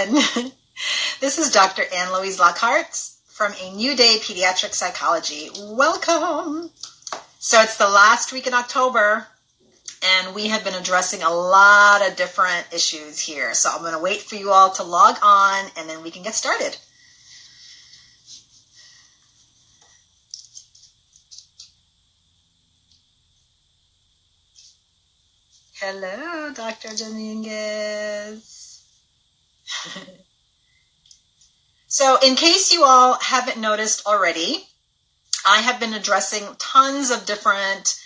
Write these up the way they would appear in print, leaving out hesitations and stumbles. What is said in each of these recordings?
This is Dr. Ann-Louise from A New Day Pediatric Psychology. Welcome! So it's the last week in October, and we have been addressing a lot of different issues here. So I'm going to wait for you all to log on, and then we can get started. Hello, Dr. Dominguez. So in case you all haven't noticed already, I have been addressing tons of different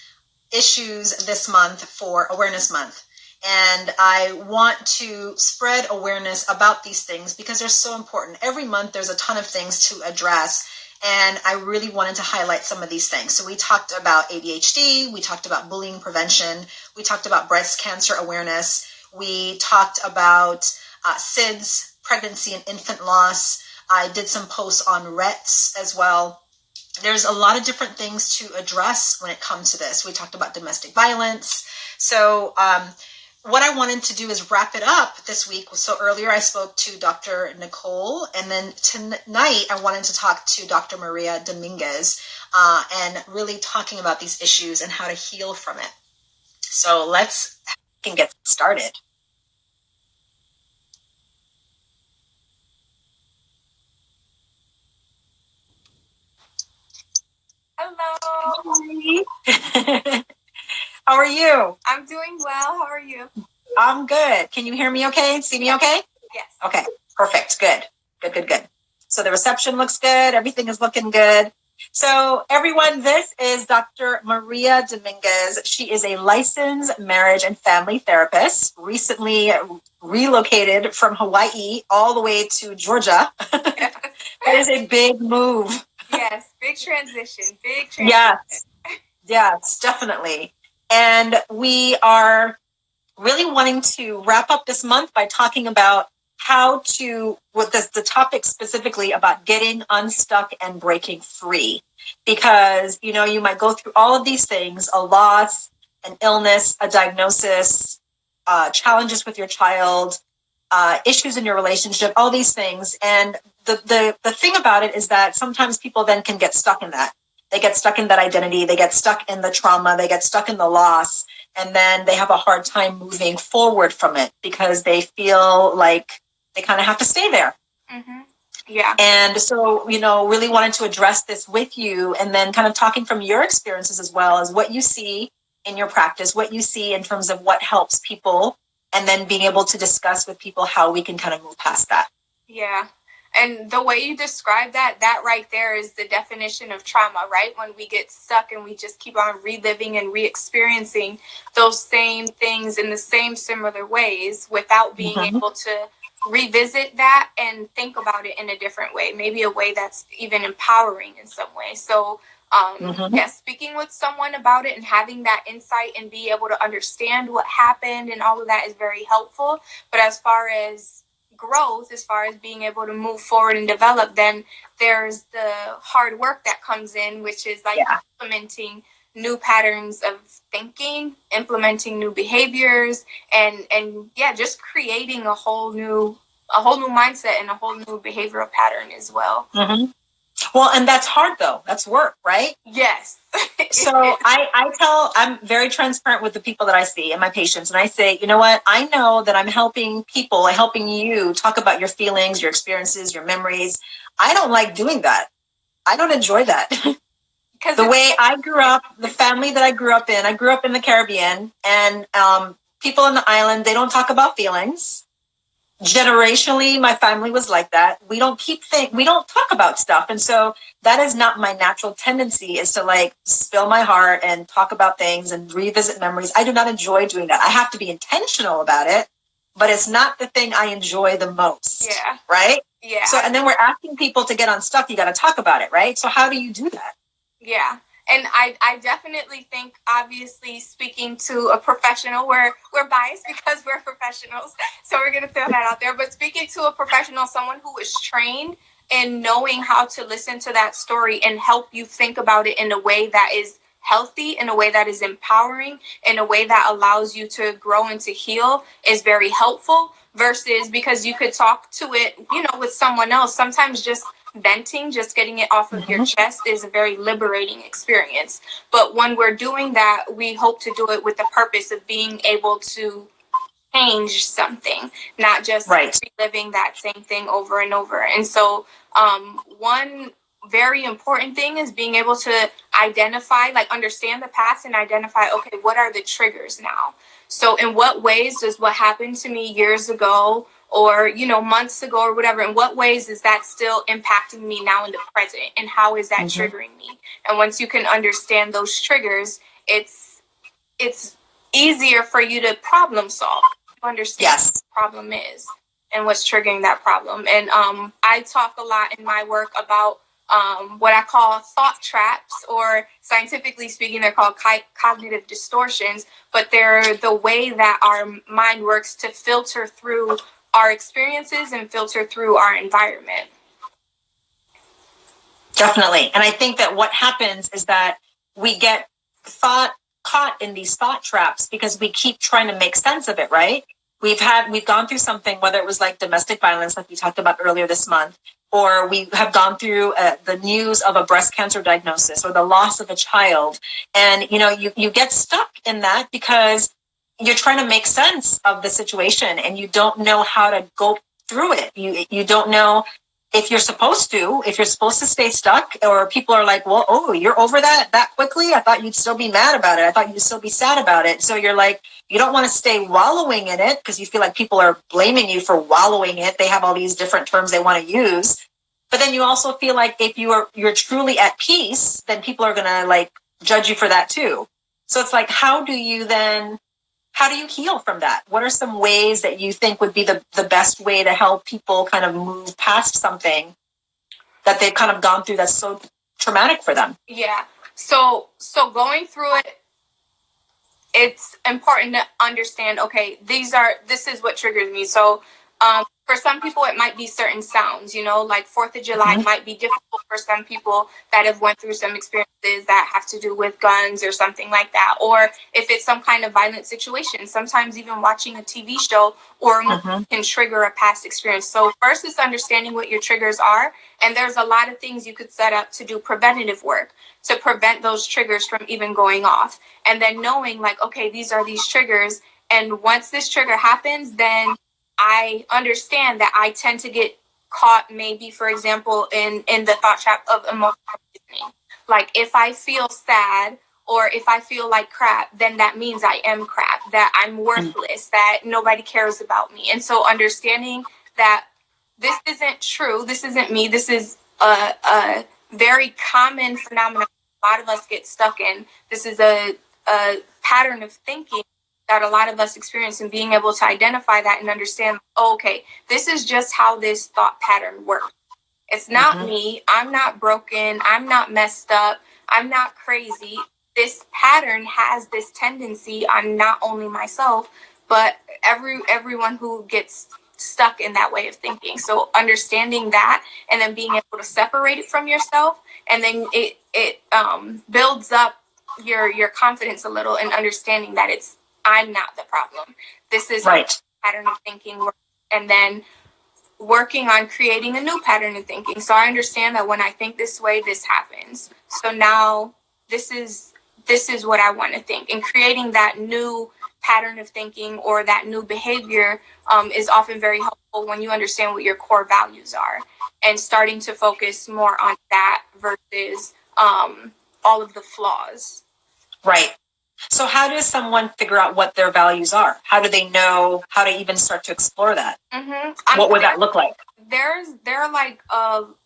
issues this month for Awareness Month. And I want to spread awareness about these things because they're so important. Every month there's a ton of things to address, and I really wanted to highlight some of these things. So we talked about ADHD, we talked about bullying prevention, we talked about breast cancer awareness, we talked about SIDS, pregnancy and infant loss. I did some posts on RETs as well. There's a lot of different things to address when it comes to this. We talked about domestic violence. So what I wanted to do is wrap it up this week. So earlier I spoke to Dr. Nicole, and then tonight I wanted to talk to Dr. Maria Dominguez and really talking about these issues and how to heal from it. So let's get started. Hello. How are you? I'm doing well. How are you? I'm good. Can you hear me okay? See me okay? Yes. Okay, perfect. Good. So the reception looks good. Everything is looking good. So everyone, this is Dr. Maria Dominguez. She is a licensed marriage and family therapist, recently relocated from Hawaii all the way to Georgia. Yes. That is a big move. Yes, big transition. Yes, definitely. And we are really wanting to wrap up this month by talking about the topic specifically about getting unstuck and breaking free. Because, you might go through all of these things, a loss, an illness, a diagnosis, challenges with your child, issues in your relationship, all these things. And the thing about it is that sometimes people then can get stuck in that. They get stuck in that identity. They get stuck in the trauma. They get stuck in the loss. And then they have a hard time moving forward from it because they feel like they kind of have to stay there. Mm-hmm. Yeah. And so, really wanted to address this with you, and then kind of talking from your experiences as well as what you see in your practice, what you see in terms of what helps people, and then being able to discuss with people how we can kind of move past that. Yeah. And the way you describe that right there is the definition of trauma, right? When we get stuck and we just keep on reliving and re-experiencing those same things in the same similar ways without being able to revisit that and think about it in a different way, maybe a way that's even empowering in some way. So, speaking with someone about it and having that insight and be able to understand what happened and all of that is very helpful. But as far as growth, as far as being able to move forward and develop, then there's the hard work that comes in, which is like implementing new patterns of thinking, implementing new behaviors, and just creating a whole new mindset and a whole new behavioral pattern as well. Well, and that's hard though. That's work, right? Yes. So I'm very transparent with the people that I see and my patients. And I say, you know what? I know that I'm helping you talk about your feelings, your experiences, your memories. I don't like doing that. I don't enjoy that. The way I grew up, the family that I grew up in the Caribbean, and people on the island, they don't talk about feelings. Generationally, my family was like that. We don't talk about stuff. And so that is not my natural tendency, is to spill my heart and talk about things and revisit memories. I do not enjoy doing that. I have to be intentional about it, but it's not the thing I enjoy the most. Yeah. Right? Yeah. So, and then we're asking people to get unstuck. You got to talk about it, right? So how do you do that? Yeah. And I definitely think, obviously, speaking to a professional, we're biased because we're professionals, so we're going to throw that out there. But speaking to a professional, someone who is trained in knowing how to listen to that story and help you think about it in a way that is healthy, in a way that is empowering, in a way that allows you to grow and to heal is very helpful, versus because you could talk to it, with someone else. Sometimes just venting, just getting it off of your chest is a very liberating experience. But when we're doing that, we hope to do it with the purpose of being able to change something, not just reliving that same thing over and over. And so one very important thing is being able to identify, understand the past and identify, okay, what are the triggers now? So in what ways does what happened to me years ago or, months ago or whatever, in what ways is that still impacting me now in the present? And how is that triggering me? And once you can understand those triggers, it's easier for you to problem solve. You understand what the problem is and what's triggering that problem. And I talk a lot in my work about what I call thought traps, or scientifically speaking, they're called cognitive distortions, but they're the way that our mind works to filter through our experiences and filter through our environment. Definitely. And I think that what happens is that we get caught in these thought traps because we keep trying to make sense of it, right? We've gone through something, whether it was like domestic violence, like we talked about earlier this month, or we have gone through the news of a breast cancer diagnosis or the loss of a child. And, you get stuck in that because you're trying to make sense of the situation and you don't know how to go through it. You don't know if you're supposed to stay stuck, or people are like, well, oh, you're over that quickly? I thought you'd still be mad about it. I thought you'd still be sad about it. So you're like, you don't want to stay wallowing in it because you feel like people are blaming you for wallowing it. They have all these different terms they want to use. But then you also feel like if you're truly at peace, then people are going to judge you for that too. So it's like, how do you heal from that? What are some ways that you think would be the best way to help people kind of move past something that they've kind of gone through that's so traumatic for them? Yeah. So going through it, it's important to understand, okay, this is what triggers me. So for some people, it might be certain sounds, like 4th of July might be difficult for some people that have went through some experiences that have to do with guns or something like that. Or if it's some kind of violent situation, sometimes even watching a TV show or a movie can trigger a past experience. So first is understanding what your triggers are. And there's a lot of things you could set up to do preventative work to prevent those triggers from even going off. And then knowing okay, these are these triggers. And once this trigger happens, then I understand that I tend to get caught, maybe, for example, in the thought trap of emotional reasoning. Like if I feel sad or if I feel like crap, then that means I am crap, that I'm worthless, that nobody cares about me. And so understanding that this isn't true, this isn't me, this is a very common phenomenon a lot of us get stuck in. This is a pattern of thinking that a lot of us experience, and being able to identify that and understand, okay, this is just how this thought pattern works. It's not me. I'm not broken. I'm not messed up. I'm not crazy. This pattern has this tendency on not only myself, but everyone who gets stuck in that way of thinking. So understanding that and then being able to separate it from yourself, and then it builds up your confidence a little, and understanding that I'm not the problem. This is a pattern of thinking, and then working on creating a new pattern of thinking. So I understand that when I think this way, this happens. So now this is what I want to think, and creating that new pattern of thinking or that new behavior is often very helpful when you understand what your core values are, and starting to focus more on that versus all of the flaws. Right. So how does someone figure out what their values are? How do they know how to even start to explore that? What would that look like? There like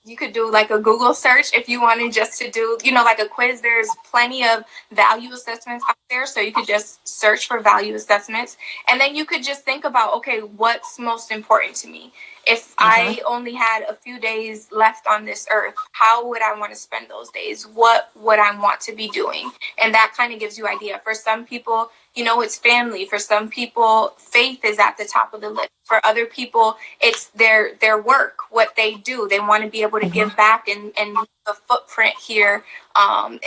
you could do like a Google search if you wanted just to do, like a quiz. There's plenty of value assessments out there, so you could just search for value assessments, and then you could just think about, okay, what's most important to me? If I only had a few days left on this earth, how would I want to spend those days? What would I want to be doing? And that kind of gives you idea. For some people, it's family. For some people, faith is at the top of the list. For other people, it's their work, what they do. They want to be able able to give back and leave a footprint here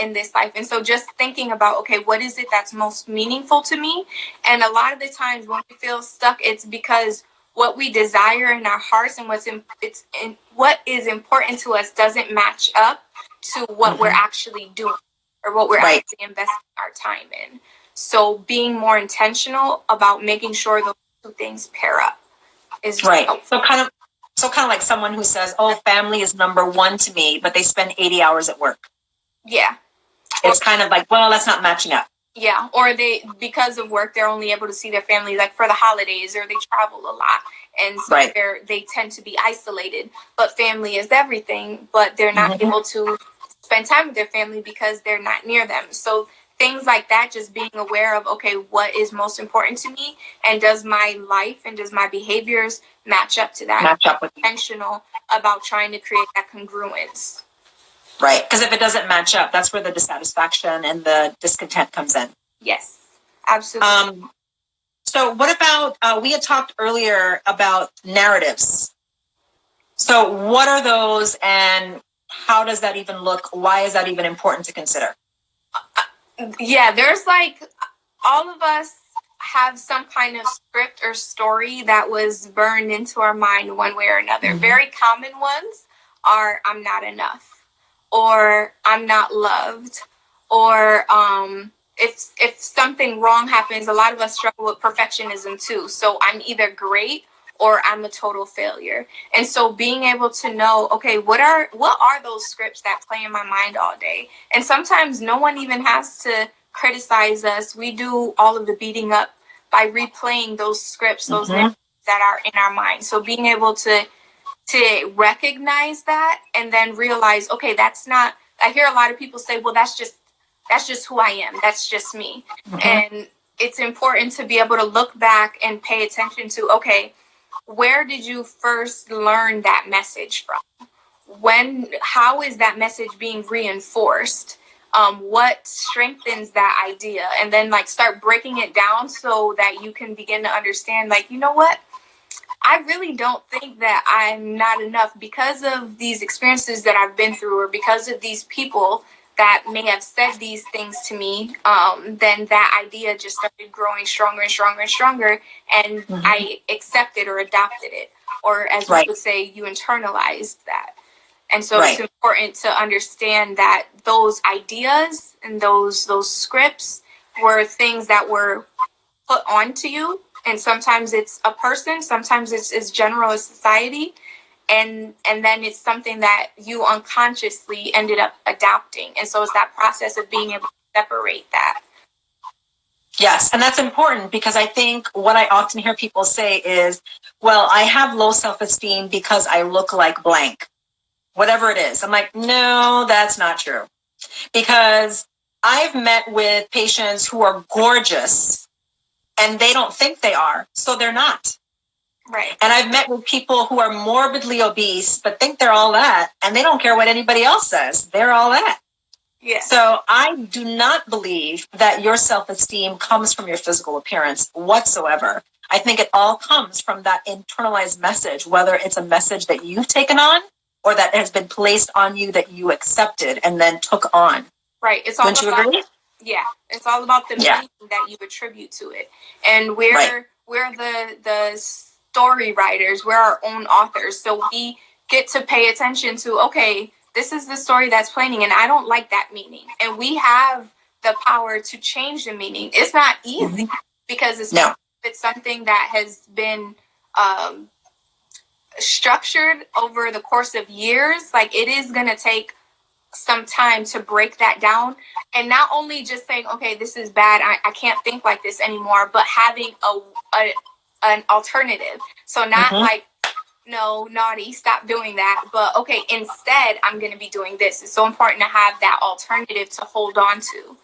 in this life. And so just thinking about, okay, what is it that's most meaningful to me? And a lot of the times when we feel stuck, it's because what we desire in our hearts and what is important to us doesn't match up to what we're actually doing or what we're actually investing our time in. So being more intentional about making sure those two things pair up is right. helpful. So kind of like someone who says, "Oh, family is number one to me," but they spend 80 hours at work. Yeah. It's kind of like, well, that's not matching up. Yeah, or because of work, they're only able to see their family like for the holidays, or they travel a lot, and so they tend to be isolated. But family is everything, but they're not able to spend time with their family because they're not near them. So things like that, just being aware of, okay, what is most important to me, and does my life and does my behaviors match up to that? Match up with intentional about trying to create that congruence. Right, because if it doesn't match up, that's where the dissatisfaction and the discontent comes in. Yes, absolutely. So what about, we had talked earlier about narratives. So what are those and how does that even look? Why is that even important to consider? Yeah, there's like, all of us have some kind of script or story that was burned into our mind one way or another. Very common ones are, I'm not enough, or I'm not loved, or if something wrong happens, a lot of us struggle with perfectionism too. So I'm either great or I'm a total failure. And so being able to know, okay, what are those scripts that play in my mind all day? And sometimes no one even has to criticize us. We do all of the beating up by replaying those scripts, those narratives that are in our mind. So being able to recognize that and then realize, okay, that's not, I hear a lot of people say, well, that's just who I am. That's just me. And it's important to be able to look back and pay attention to, okay, where did you first learn that message from? How is that message being reinforced? What strengthens that idea? And then like start breaking it down so that you can begin to understand, like, you know what? I really don't think that I'm not enough because of these experiences that I've been through, or because of these people that may have said these things to me. Then that idea just started growing stronger and stronger and stronger. And I accepted or adopted it. Or as we would say, you internalized that. And so it's important to understand that those ideas and those scripts were things that were put onto you. And sometimes it's a person, sometimes it's general as society. And then it's something that you unconsciously ended up adopting. And so it's that process of being able to separate that. Yes, and that's important because I think what I often hear people say is, well, I have low self-esteem because I look like blank, whatever it is. I'm like, no, that's not true. Because I've met with patients who are gorgeous and they don't think they are, so they're not. Right. And I've met with people who are morbidly obese but think they're all that, and they don't care what anybody else says. They're all that. Yes. So I do not believe that your self-esteem comes from your physical appearance whatsoever. I think it all comes from that internalized message, whether it's a message that you've taken on or that has been placed on you that you accepted and then took on. Right. It's all Wouldn't you agree? Yeah. It's all about the meaning that you attribute to it. And we're the story writers, we're our own authors. So we get to pay attention to, okay, this is the story that's playing and I don't like that meaning. And we have the power to change the meaning. It's not easy because it's something that has been structured over the course of years. Like, it is going to take some time to break that down, and not only just saying, okay, this is bad, I can't think like this anymore, but having an alternative. So not like, no, naughty, stop doing that, but okay, instead I'm going to be doing this. It's so important to have that alternative to hold on to.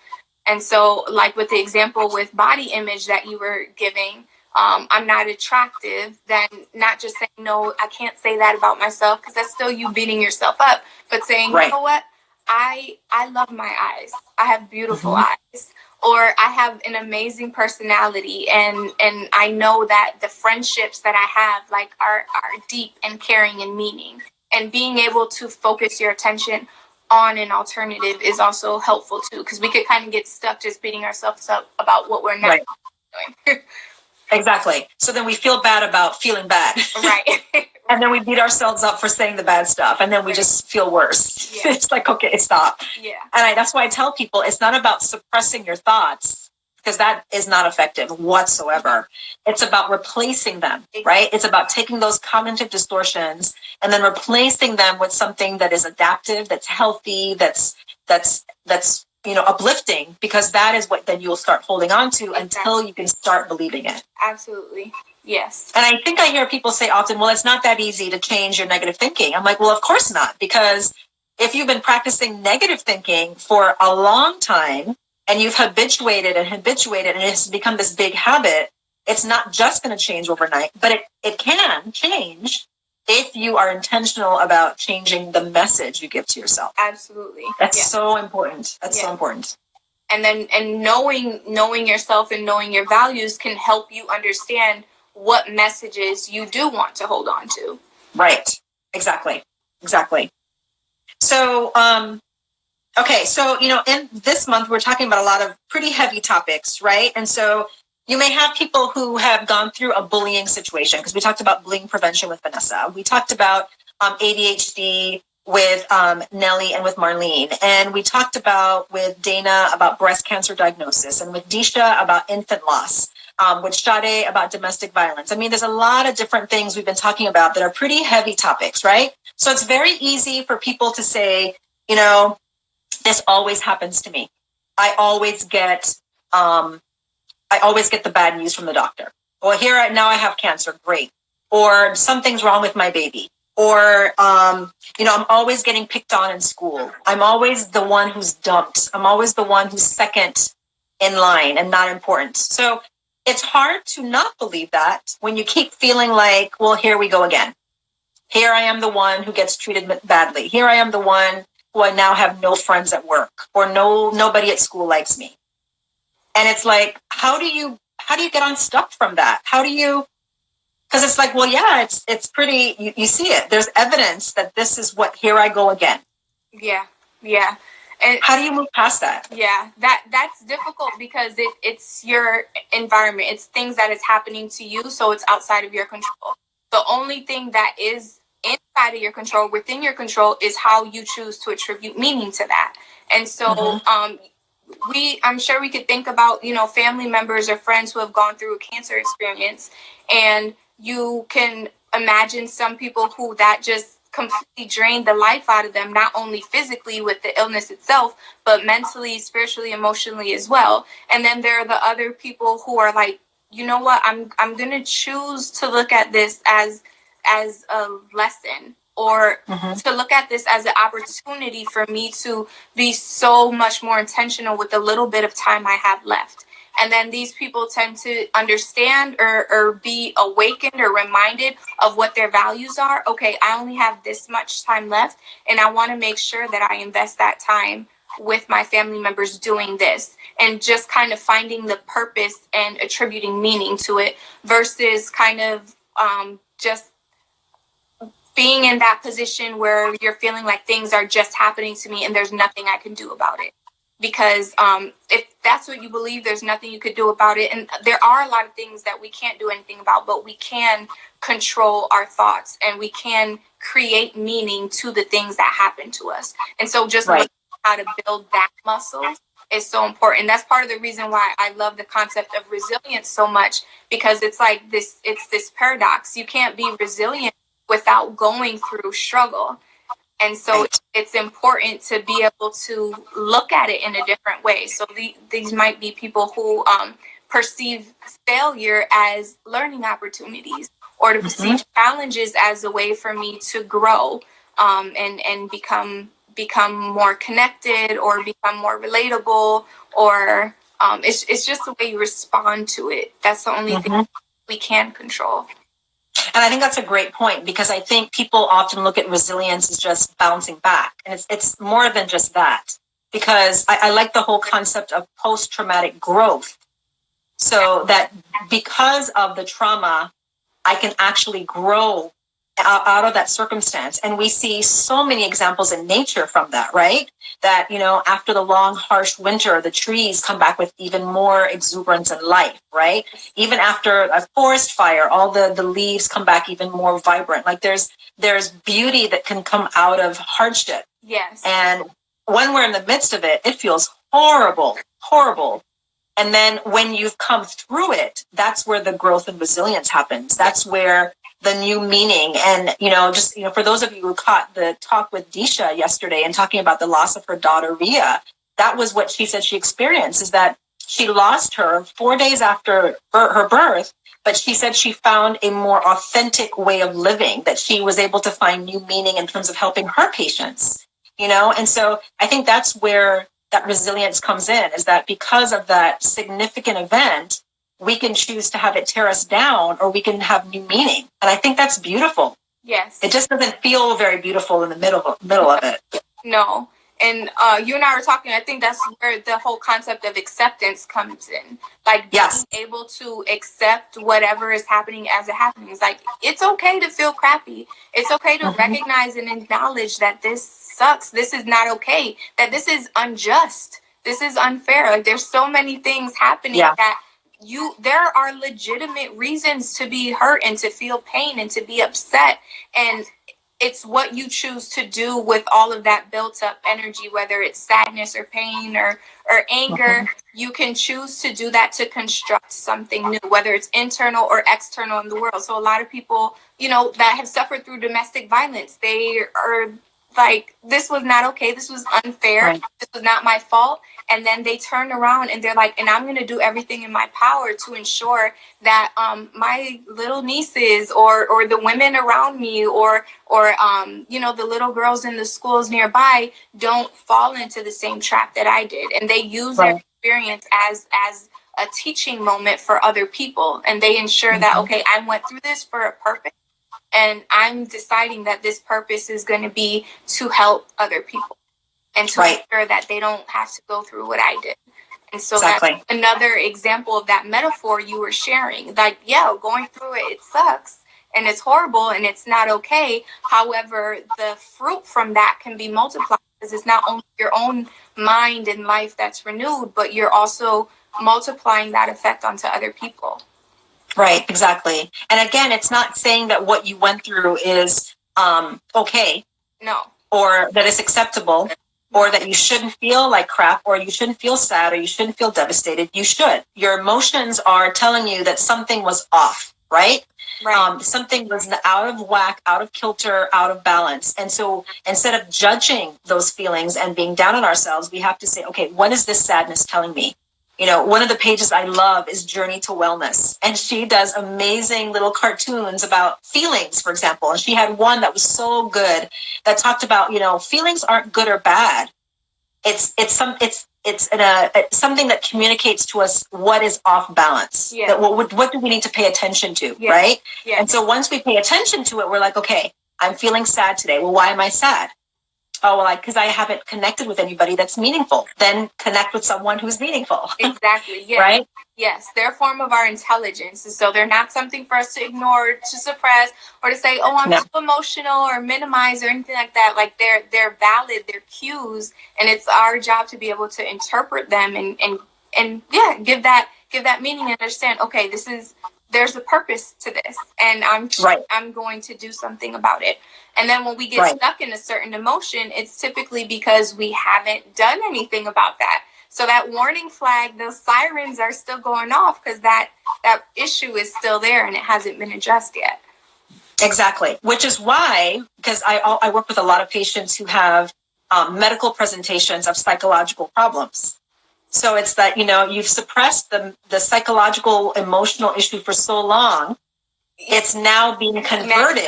And so, like with the example with body image that you were giving, I'm not attractive, then not just saying, no, I can't say that about myself, because that's still you beating yourself up, but saying, you know what, I love my eyes. I have beautiful eyes. Or I have an amazing personality, and I know that the friendships that I have, like, are deep and caring and meaning. And being able to focus your attention on an alternative is also helpful too, because we could kind of get stuck just beating ourselves up about what we're not doing. Exactly. So then we feel bad about feeling bad. Right. And then we beat ourselves up for saying the bad stuff. And then we just feel worse. Yeah. It's like, okay, stop. Yeah. And that's why I tell people it's not about suppressing your thoughts, because that is not effective whatsoever. It's about replacing them, right? It's about taking those cognitive distortions and then replacing them with something that is adaptive, that's healthy, that's uplifting, because that is what then you'll start holding on to until you can start believing it. Absolutely. Yes. And I think I hear people say often, well, it's not that easy to change your negative thinking. I'm like, well, of course not, because if you've been practicing negative thinking for a long time and you've habituated and it's become this big habit, it's not just going to change overnight, but it can change if you are intentional about changing the message you give to yourself. Absolutely. That's so important. That's so important. And then knowing yourself and knowing your values can help you understand what messages you do want to hold on to. Right. Exactly. So, okay. So, in this month, we're talking about a lot of pretty heavy topics, right? And so you may have people who have gone through a bullying situation, because we talked about bullying prevention with Vanessa. We talked about ADHD with Nellie and with Marlene. And we talked about with Dana about breast cancer diagnosis, and with Disha about infant loss, with Sade about domestic violence. I mean, there's a lot of different things we've been talking about that are pretty heavy topics, right? So it's very easy for people to say, this always happens to me. I always get the bad news from the doctor. Well, now I have cancer. Great. Or something's wrong with my baby. Or, I'm always getting picked on in school. I'm always the one who's dumped. I'm always the one who's second in line and not important. So it's hard to not believe that when you keep feeling like, well, here we go again. Here I am the one who gets treated badly. Here I am the one who I now have no friends at work, or nobody at school likes me. And it's like, how do you get unstuck from that? Because it's like, well, yeah, it's pretty, you see it. There's evidence that this is here I go again. Yeah. And how do you move past that? Yeah, that's difficult because it's your environment. It's things that is happening to you, so it's outside of your control. The only thing that is inside of your control, within your control, is how you choose to attribute meaning to that. And so, I'm sure we could think about, family members or friends who have gone through a cancer experience, and you can imagine some people who that just completely drained the life out of them, not only physically with the illness itself, but mentally, spiritually, emotionally as well. And then there are the other people who are like, you know what, I'm going to choose to look at this as a lesson, or to look at this as an opportunity for me to be so much more intentional with the little bit of time I have left. And then these people tend to understand or be awakened or reminded of what their values are. Okay, I only have this much time left, and I want to make sure that I invest that time with my family members doing this, and just kind of finding the purpose and attributing meaning to it, versus kind of just being in that position where you're feeling like things are just happening to me and there's nothing I can do about it. Because if that's what you believe, there's nothing you could do about it. And there are a lot of things that we can't do anything about, but we can control our thoughts, and we can create meaning to the things that happen to us. And so just learning how to build that muscle is so important. That's part of the reason why I love the concept of resilience so much, because it's like this paradox. You can't be resilient without going through struggle. And so it's important to be able to look at it in a different way. So these might be people who perceive failure as learning opportunities, or to perceive challenges as a way for me to grow and become more connected, or become more relatable, or it's just the way you respond to it. That's the only thing we can control. And I think that's a great point, because I think people often look at resilience as just bouncing back. And it's more than just that, because I like the whole concept of post-traumatic growth. So that because of the trauma, I can actually grow out of that circumstance. And we see so many examples in nature from that, right? That, after the long, harsh winter, the trees come back with even more exuberance and life, right? Even after a forest fire, all the leaves come back even more vibrant. Like there's beauty that can come out of hardship. Yes. And when we're in the midst of it, it feels horrible, horrible. And then when you've come through it, that's where the growth and resilience happens. That's where the new meaning. And, for those of you who caught the talk with Disha yesterday and talking about the loss of her daughter, Ria, that was what she said she experienced, is that she lost her 4 days after her birth, but she said she found a more authentic way of living, that she was able to find new meaning in terms of helping her patients, And so I think that's where that resilience comes in, is that because of that significant event, we can choose to have it tear us down, or we can have new meaning. And I think that's beautiful. Yes. It just doesn't feel very beautiful in the middle of it. No. And you and I were talking, I think that's where the whole concept of acceptance comes in. Like being able to accept whatever is happening as it happens. Like, it's okay to feel crappy. It's okay to recognize and acknowledge that this sucks. This is not okay. That this is unjust. This is unfair. Like, there's so many things happening that there are legitimate reasons to be hurt and to feel pain and to be upset. And it's what you choose to do with all of that built up energy, whether it's sadness or pain or anger. You can choose to do that to construct something new, whether it's internal or external in the world. So a lot of people, that have suffered through domestic violence, they are like, this was not okay. This was unfair. Right. This was not my fault. And then they turn around and they're like, and I'm going to do everything in my power to ensure that my little nieces or the women around me or the little girls in the schools nearby don't fall into the same trap that I did. And they use their experience as a teaching moment for other people. And they ensure that, okay, I went through this for a purpose. And I'm deciding that this purpose is going to be to help other people and to ensure that they don't have to go through what I did. And so that's another example of that metaphor you were sharing. Like, going through it sucks and it's horrible and it's not okay. However, the fruit from that can be multiplied, because it's not only your own mind and life that's renewed, but you're also multiplying that effect onto other people. Right, exactly. And again, it's not saying that what you went through is okay. No. Or that it's acceptable, or that you shouldn't feel like crap, or you shouldn't feel sad, or you shouldn't feel devastated. You should. Your emotions are telling you that something was off, right? Right. Something was out of whack, out of kilter, out of balance. And so instead of judging those feelings and being down on ourselves, we have to say, okay, what is this sadness telling me? One of the pages I love is Journey to Wellness. And she does amazing little cartoons about feelings, for example. And she had one that was so good that talked about, feelings aren't good or bad. It's something that communicates to us what is off balance. Yeah. That what do we need to pay attention to, right? Yeah. And so once we pay attention to it, we're like, okay, I'm feeling sad today. Well, why am I sad? Oh, well, because I haven't connected with anybody that's meaningful. Then connect with someone who's meaningful. Exactly. Yeah. Right? Yes. They're a form of our intelligence. And so they're not something for us to ignore, to suppress, or to say, oh, I'm too emotional, or minimize, or anything like that. Like, they're valid, they're cues. And it's our job to be able to interpret them and give that meaning and understand, okay, there's a purpose to this, and I'm going to do something about it. And then when we get stuck in a certain emotion, it's typically because we haven't done anything about that. So that warning flag, those sirens are still going off, because that issue is still there and it hasn't been addressed yet. Exactly. Which is why, because I work with a lot of patients who have medical presentations of psychological problems. So it's that, you've suppressed the psychological, emotional issue for so long. It's now being converted,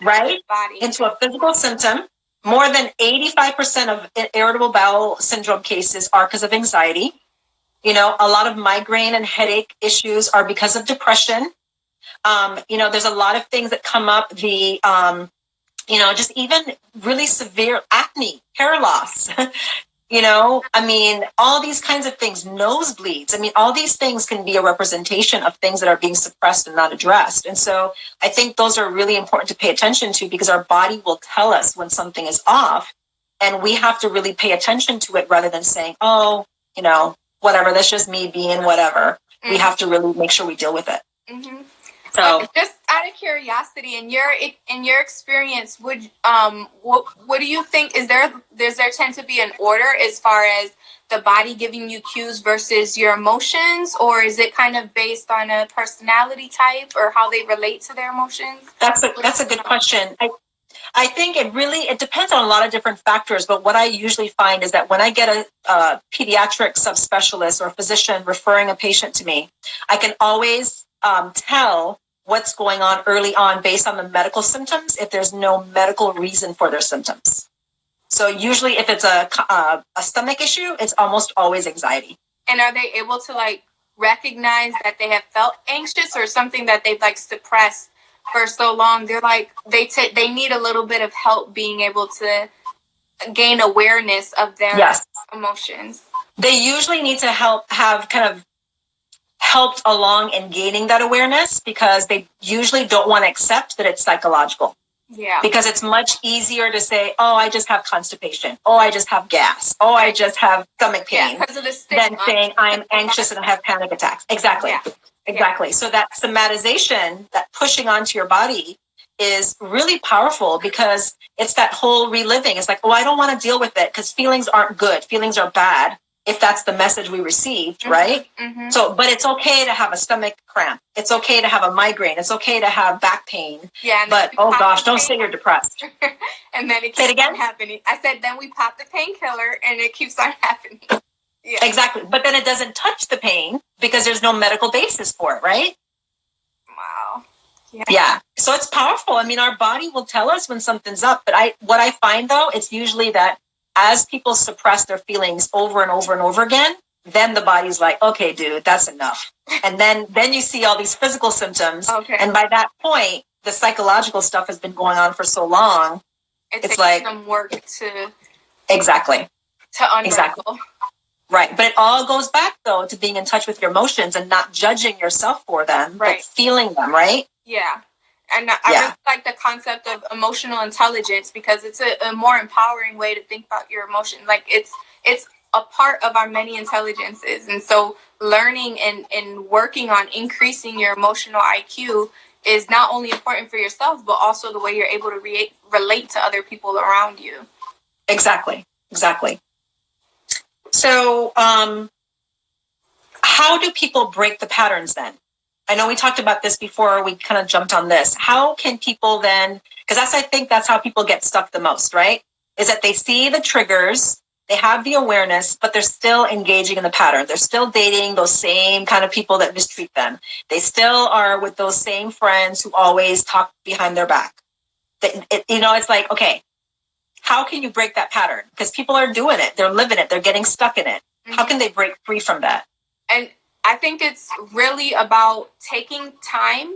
right, into a physical symptom. More than 85% of irritable bowel syndrome cases are because of anxiety. A lot of migraine and headache issues are because of depression. There's a lot of things that come up. Just even really severe acne, hair loss. I mean, all these kinds of things, nosebleeds. I mean, all these things can be a representation of things that are being suppressed and not addressed. And so I think those are really important to pay attention to, because our body will tell us when something is off, and we have to really pay attention to it rather than saying, oh, whatever, that's just me being whatever. Mm-hmm. We have to really make sure we deal with it. Mm-hmm. So, just out of curiosity, in your experience, what do you think? Does there tend to be an order as far as the body giving you cues versus your emotions, or is it kind of based on a personality type or how they relate to their emotions? That's a good question. I think it depends on a lot of different factors, but what I usually find is that when I get a pediatric subspecialist or physician referring a patient to me, I can always tell what's going on early on based on the medical symptoms if there's no medical reason for their symptoms. So usually if it's a stomach issue, it's almost always anxiety. And are they able to recognize that they have felt anxious or something that they've suppressed for so long? They're they need a little bit of help being able to gain awareness of their emotions. They usually need to have kind of helped along in gaining that awareness, because they usually don't want to accept that it's psychological. Yeah. Because it's much easier to say, oh, I just have constipation. Oh, I just have gas. Oh, I just have stomach pain. Yeah, than saying I'm anxious and I have panic attacks. Exactly. Yeah. Exactly. Yeah. So that somatization, that pushing onto your body, is really powerful, because it's that whole reliving. It's like, oh, I don't want to deal with it because feelings aren't good. Feelings are bad, if that's the message we received, mm-hmm, right? Mm-hmm. So, but it's okay to have a stomach cramp. It's okay to have a migraine. It's okay to have back pain. Yeah. But, oh gosh, don't say you're depressed. And then it keeps on happening. I said, then we pop the painkiller and it keeps on happening. Yeah. Exactly. But then it doesn't touch the pain because there's no medical basis for it, right? Wow. Yeah. So it's powerful. I mean, our body will tell us when something's up. But what I find, though, it's usually that as people suppress their feelings over and over and over again, then the body's like, okay, dude, that's enough. And then you see all these physical symptoms. Okay. And by that point, the psychological stuff has been going on for so long. It's like some work to exactly unravel. Exactly. Right. But it all goes back, though, to being in touch with your emotions and not judging yourself for them, right, but feeling them, right? Yeah. And I really like the concept of emotional intelligence, because it's a more empowering way to think about your emotion. It's a part of our many intelligences. And so learning and working on increasing your emotional IQ is not only important for yourself, but also the way you're able to relate to other people around you. Exactly. So how do people break the patterns then? I know we talked about this before we kind of jumped on this. How can people then, because I think that's how people get stuck the most, right? Is that they see the triggers, they have the awareness, but they're still engaging in the pattern. They're still dating those same kind of people that mistreat them. They still are with those same friends who always talk behind their back. It's like, okay, how can you break that pattern? Because people are doing it. They're living it. They're getting stuck in it. Mm-hmm. How can they break free from that? And I think it's really about taking time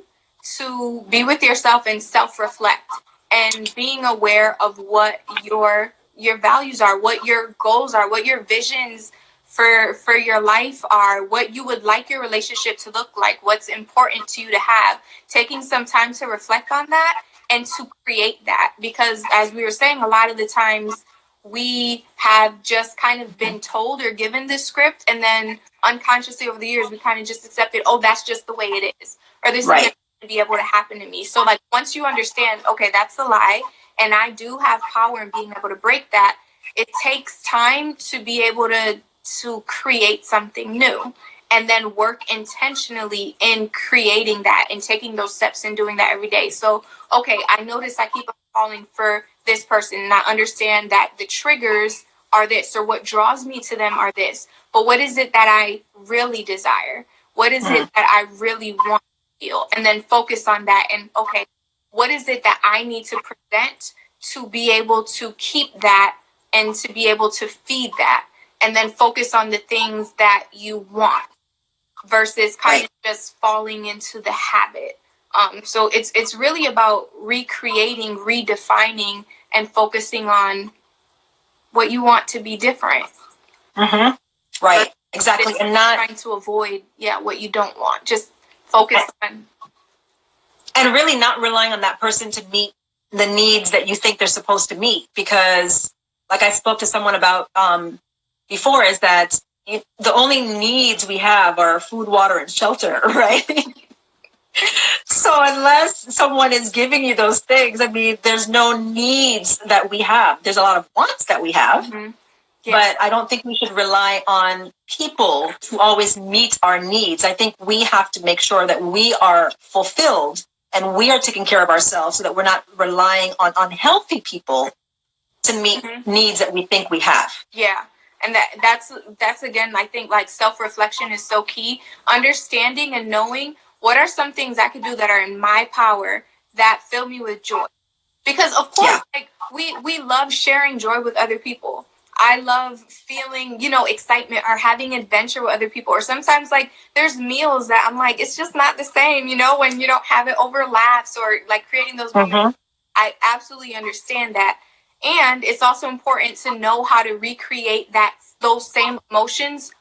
to be with yourself and self-reflect, and being aware of what your values are, what your goals are, what your visions for your life are, what you would like your relationship to look like, what's important to you to have. Taking some time to reflect on that and to create that, because as we were saying, a lot of the times we have just kind of been told or given this script, and then unconsciously over the years we kind of just accepted, oh, that's just the way it is, or this is going to be able to happen to me. So once you understand, okay, that's the lie, and I do have power in being able to break that, it takes time to be able to create something new, and then work intentionally in creating that and taking those steps and doing that every day. So, okay, I notice I keep falling for this person, and I understand that the triggers are this, or what draws me to them are this. But what is it that I really desire? What is it that I really want to feel? And then focus on that. And okay, what is it that I need to present to be able to keep that and to be able to feed that? And then focus on the things that you want versus kind of just falling into the habit. So it's really about recreating, redefining, and focusing on what you want to be different. Mm-hmm. Right. Exactly. It's and not trying to avoid, what you don't want. Just focus on. And really not relying on that person to meet the needs that you think they're supposed to meet. Because like I spoke to someone about before, is that the only needs we have are food, water, and shelter, right? So unless someone is giving you those things, I mean, there's no needs that we have. There's a lot of wants that we have. Mm-hmm. Yeah. But I don't think we should rely on people to always meet our needs. I think we have to make sure that we are fulfilled and we are taking care of ourselves, so that we're not relying on unhealthy people to meet needs that we think we have. Yeah. And that's again, I think, like, self-reflection is so key. Understanding and knowing what are some things I could do that are in my power that fill me with joy. Because of course, like, we love sharing joy with other people. I love feeling, excitement or having adventure with other people. Or sometimes, like, there's meals that I'm like, it's just not the same, when you don't have it overlaps, or like creating those moments. I absolutely understand that. And it's also important to know how to recreate those same emotions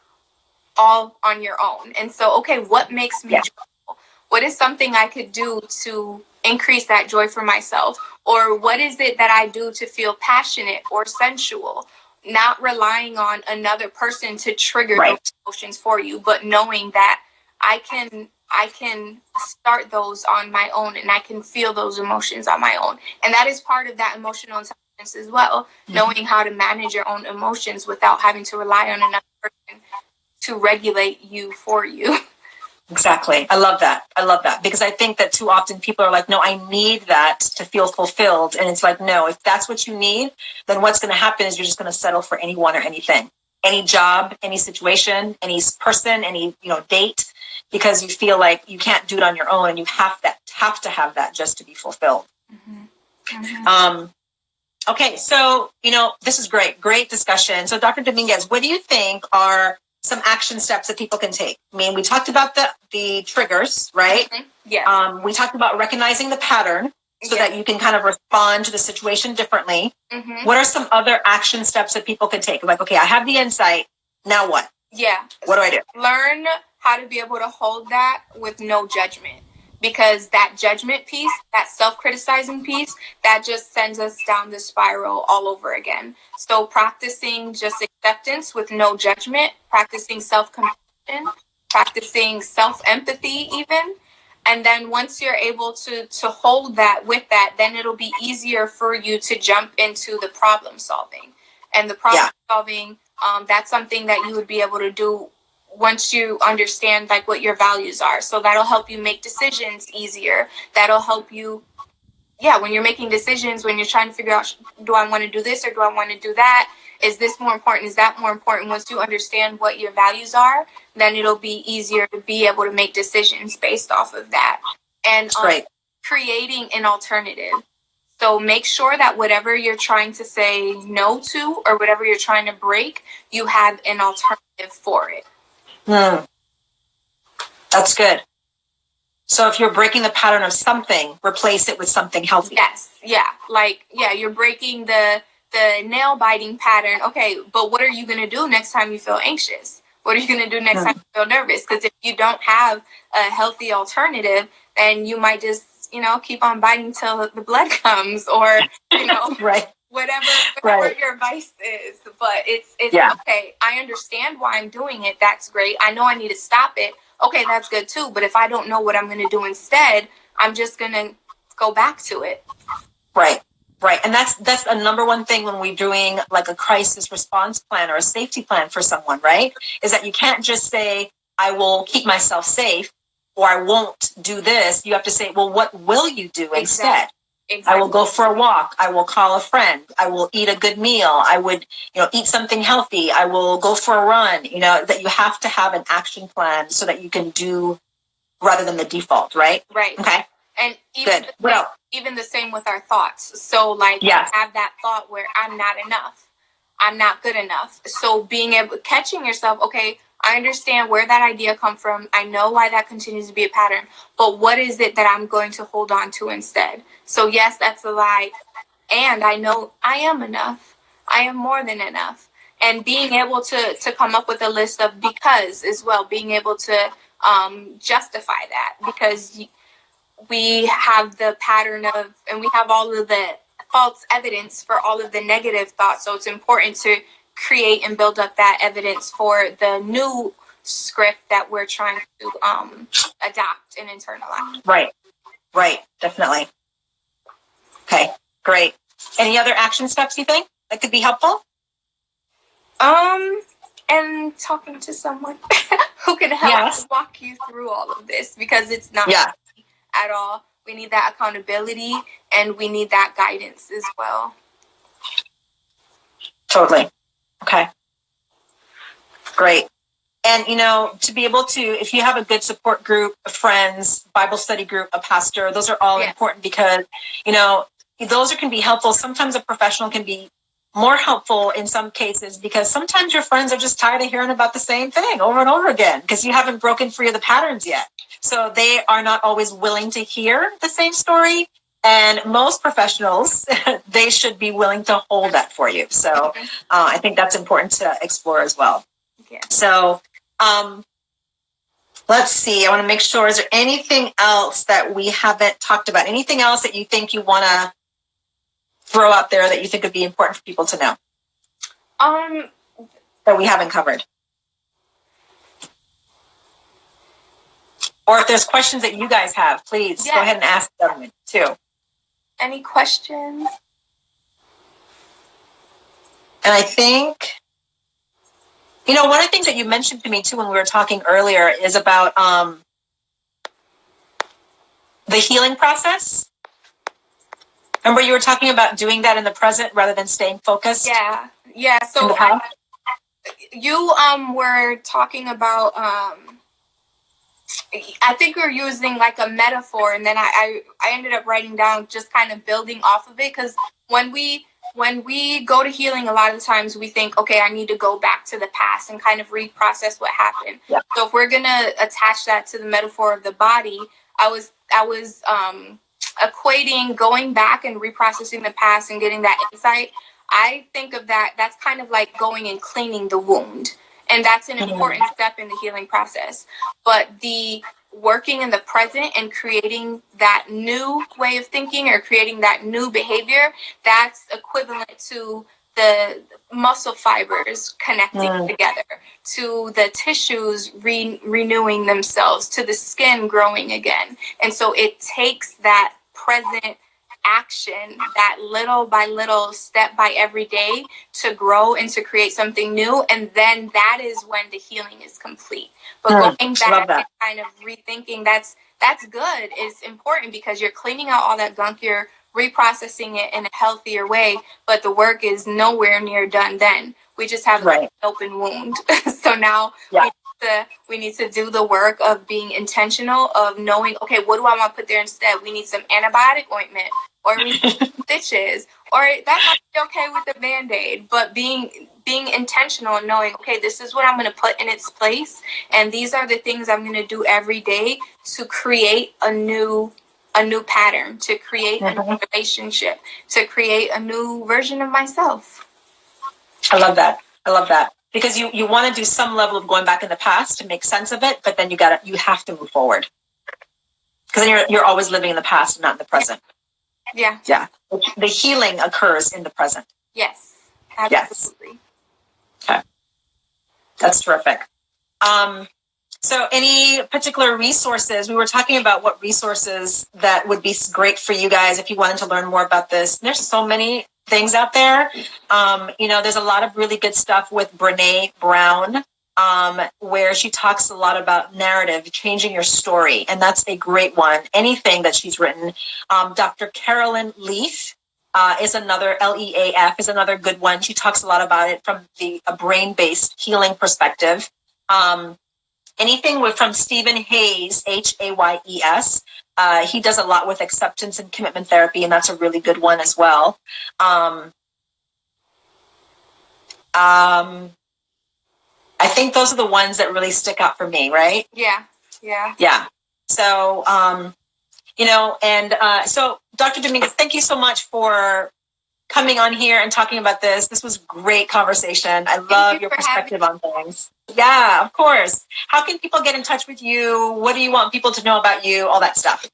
all on your own. And so, okay, what makes me joyful? What is something I could do to increase that joy for myself? Or what is it that I do to feel passionate or sensual? Not relying on another person to trigger those emotions for you, but knowing that I can start those on my own, and I can feel those emotions on my own. And that is part of that emotional intelligence as well, knowing how to manage your own emotions without having to rely on another person to regulate you for you. Exactly. I love that. Because I think that too often people are like, no, I need that to feel fulfilled. And it's like, no, if that's what you need, then what's going to happen is you're just going to settle for anyone or anything, any job, any situation, any person, any, date, because you feel like you can't do it on your own, and you have to have that just to be fulfilled. Okay. So, this is great discussion. So Dr. Dominguez, what do you think are some action steps that people can take? I mean, we talked about the triggers, right? Yes. We talked about recognizing the pattern so that you can kind of respond to the situation differently. What are some other action steps that people can take? Like, okay, I have the insight. Now what? Yeah. What do I do? Learn how to be able to hold that with no judgment. Because that judgment piece, that self-criticizing piece, that just sends us down the spiral all over again. So practicing just acceptance with no judgment, practicing self-compassion, practicing self-empathy even. And then once you're able to hold that with that, then it'll be easier for you to jump into the problem solving. And the problem solving, that's something that you would be able to do once you understand, like, what your values are. So that'll help you make decisions easier. That'll help you, when you're making decisions, when you're trying to figure out, do I want to do this or do I want to do that? Is this more important? Is that more important? Once you understand what your values are, then it'll be easier to be able to make decisions based off of that. And creating an alternative. So make sure that whatever you're trying to say no to, or whatever you're trying to break, you have an alternative for it. That's good. So if you're breaking the pattern of something, replace it with something healthy. Yes. Yeah. Like, you're breaking the nail biting pattern. Okay, but what are you going to do next time you feel anxious? What are you going to do next time you feel nervous? Because if you don't have a healthy alternative, then you might just, keep on biting till the blood comes, or, whatever your vice is. But it's okay, I understand why I'm doing it. That's great. I know I need to stop it. Okay, that's good too. But if I don't know what I'm going to do instead, I'm just going to go back to it. Right. And that's a number one thing when we're doing like a crisis response plan or a safety plan for someone, right? Is that you can't just say, I will keep myself safe, or I won't do this. You have to say, well, what will you do instead? Exactly. I will go for a walk. I will call a friend. I will eat a good meal. I would, eat something healthy. I will go for a run. That you have to have an action plan so that you can do rather than the default, right? Right. Okay. And even the same with our thoughts. So, like, I have that thought where I'm not enough. I'm not good enough. So catching yourself, okay, I understand where that idea come from. I know why that continues to be a pattern. But what is it that I'm going to hold on to instead? So, yes, that's a lie. And I know I am enough. I am more than enough. And being able to come up with a list of because as well, being able to justify that, because we have the pattern of, and we have all of the false evidence for all of the negative thoughts. So it's important to create and build up that evidence for the new script that we're trying to adopt and internalize. Right, definitely. Okay, great. Any other action steps you think that could be helpful? And talking to someone who can help walk you through all of this, because it's not easy at all. We need that accountability and we need that guidance as well. Totally. Okay. Great. And, to be able to, if you have a good support group, friends, Bible study group, a pastor, those are all important because, those can be helpful. Sometimes a professional can be more helpful in some cases because sometimes your friends are just tired of hearing about the same thing over and over again because you haven't broken free of the patterns yet. So they are not always willing to hear the same story. And most professionals, they should be willing to hold that for you. So I think that's important to explore as well. Yeah. So let's see. I want to make sure, is there anything else that we haven't talked about? Anything else that you think you want to throw out there that you think would be important for people to know? That we haven't covered. Or if there's questions that you guys have, please go ahead and ask them too. Any questions? And I think, one of the things that you mentioned to me too when we were talking earlier is about the healing process. Remember you were talking about doing that in the present rather than staying focused? Yeah. So you were talking about I think we were using like a metaphor, and then I ended up writing down just kind of building off of it, because when we go to healing, a lot of the times we think, okay, I need to go back to the past and kind of reprocess what happened. Yeah. So if we're gonna attach that to the metaphor of the body, I was equating going back and reprocessing the past and getting that insight. I think of that's kind of like going and cleaning the wound. And that's an important step in the healing process. But the working in the present and creating that new way of thinking or creating that new behavior, that's equivalent to the muscle fibers connecting together, to the tissues renewing themselves, to the skin growing again. And so it takes that present action, that little by little, step by every day, to grow and to create something new. And then that is when the healing is complete. But going back and kind of rethinking, that's good. It's important because you're cleaning out all that gunk, you're reprocessing it in a healthier way, but the work is nowhere near done then. We just have an open wound. So now we need to do the work of being intentional, of knowing, okay, what do I want to put there instead? We need some antibiotic ointment, or we need some stitches, or that might be okay with a Band-Aid, but being intentional and knowing, okay, this is what I'm going to put in its place, and these are the things I'm going to do every day to create a new pattern, to create a new relationship, to create a new version of myself. I love that. Because you want to do some level of going back in the past to make sense of it, but then you have to move forward. Because then you're always living in the past and not in the present. Yeah. The healing occurs in the present. Yes. Absolutely. Yes. Okay. That's terrific. So any particular resources? We were talking about what resources that would be great for you guys if you wanted to learn more about this. There's so many things out there. There's a lot of really good stuff with Brene Brown, where she talks a lot about narrative, changing your story. And that's a great one. Anything that she's written. Dr. Carolyn Leaf is another, Leaf is another good one. She talks a lot about it from a brain-based healing perspective. Anything from Stephen Hayes, Hayes. He does a lot with acceptance and commitment therapy, and that's a really good one as well. I think those are the ones that really stick out for me, right? Yeah. So, so Dr. Dominguez, thank you so much for coming on here and talking about this. This was great conversation. I love your perspective on things. Yeah, of course. How can people get in touch with you? What do you want people to know about you? All that stuff.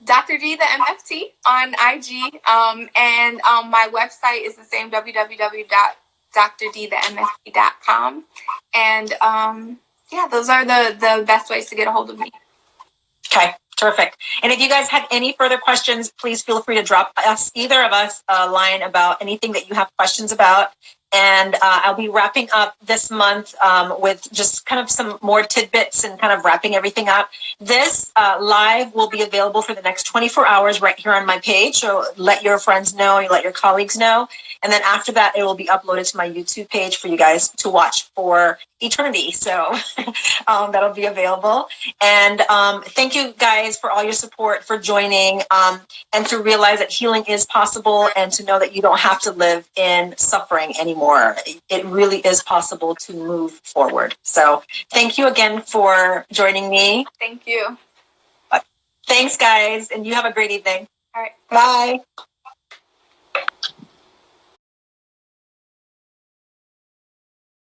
Dr. D, the MFT on IG. And my website is the same, www.drdthemft.com. And yeah, those are the best ways to get a hold of me. Okay, terrific. And if you guys have any further questions, please feel free to drop us, either of us, a line about anything that you have questions about. And I'll be wrapping up this month with just kind of some more tidbits and kind of wrapping everything up. This live will be available for the next 24 hours right here on my page. So let your friends know, you let your colleagues know. And then after that, it will be uploaded to my YouTube page for you guys to watch for eternity. So that'll be available. And thank you guys for all your support, for joining, and to realize that healing is possible, and to know that you don't have to live in suffering anymore. It really is possible to move forward. So thank you again for joining me. Thank you. Thanks, guys. And you have a great evening. All right. Bye.